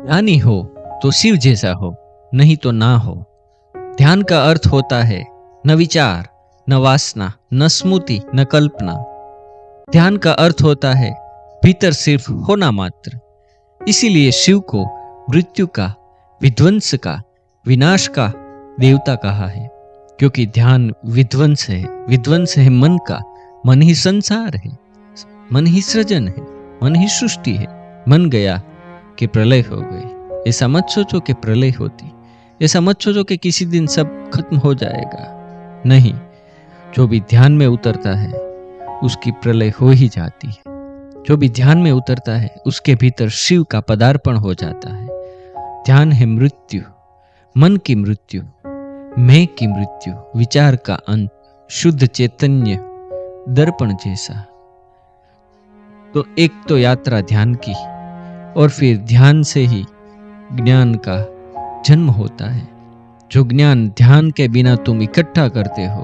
ज्ञानी हो तो शिव जैसा हो, नहीं तो ना हो। ध्यान का अर्थ होता है न विचार, न वासना, न स्मृति, न कल्पना। ध्यान का अर्थ होता है भीतर सिर्फ होना मात्र। इसीलिए शिव को मृत्यु का, विध्वंस का, विनाश का देवता कहा है, क्योंकि ध्यान विध्वंस है। विध्वंस है मन का। मन ही संसार है, मन ही सृजन है, मन ही सृष्टि है। मन गया कि प्रलय हो गई। ऐसा मत सोचो कि प्रलय होती, ऐसा मत सोचो कि किसी दिन सब खत्म हो जाएगा। नहीं, जो भी ध्यान में उतरता है उसकी प्रलय हो ही जाती है। जो भी ध्यान में उतरता है उसके भीतर शिव का पदार्पण हो जाता है। ध्यान है मृत्यु, मन की मृत्यु, मैं की मृत्यु, विचार का अंत, शुद्ध चैतन्य दर्पण जैसा। तो एक तो यात्रा ध्यान की, और फिर ध्यान से ही ज्ञान का जन्म होता है। जो ज्ञान ध्यान के बिना तुम इकट्ठा करते हो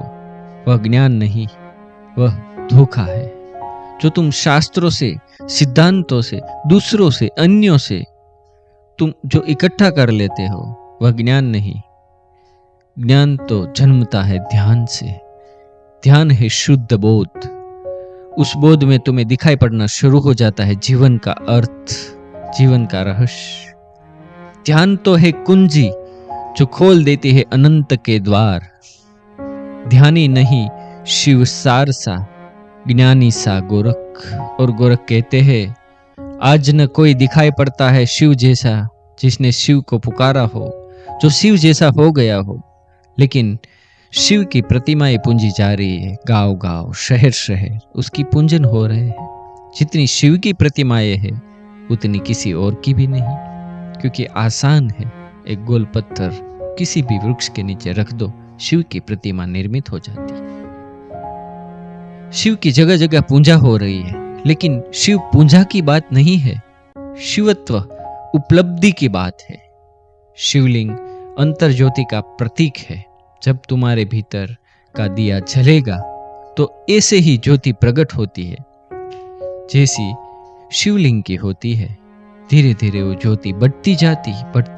वह ज्ञान नहीं, वह धोखा है। जो तुम शास्त्रों से, सिद्धांतों से, दूसरों से, अन्यों से तुम जो इकट्ठा कर लेते हो वह ज्ञान नहीं। ज्ञान तो जन्मता है ध्यान से। ध्यान है शुद्ध बोध। उस बोध में तुम्हें दिखाई पड़ना शुरू हो जाता है जीवन का अर्थ, जीवन का रहस्य। ध्यान तो है कुंजी जो खोल देती है अनंत के द्वार। ध्यानी नहीं शिव सार सा, ज्ञानी सा गोरख। और गोरख कहते हैं आज न कोई दिखाई पड़ता है शिव जैसा, जिसने शिव को पुकारा हो, जो शिव जैसा हो गया हो। लेकिन शिव की प्रतिमाएं पूंजी जा रही है, गांव गांव, शहर शहर उसकी पूंजन हो रहे हैं। जितनी शिव की प्रतिमाएं हैं उतनी किसी और की भी नहीं, क्योंकि आसान है एक गोल पत्थर किसी भी वृक्ष के नीचे रख दो, शिव की प्रतिमा निर्मित हो जाती। शिव की जगह जगह पूजा हो रही है, लेकिन शिव पूजा की बात नहीं है, शिवत्व उपलब्धि की बात है। शिवलिंग अंतर ज्योति का प्रतीक है। जब तुम्हारे भीतर का दिया जलेगा तो ऐसे ही ज्योति प्रकट होती है जैसी शिवलिंग की होती है। धीरे धीरे वो ज्योति बढ़ती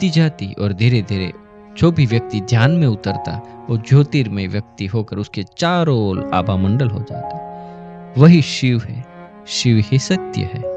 जाती और धीरे धीरे जो भी व्यक्ति ध्यान में उतरता वो ज्योतिर्मय व्यक्ति होकर उसके चारों ओर आभा मंडल हो जाता। वही शिव है, शिव ही सत्य है।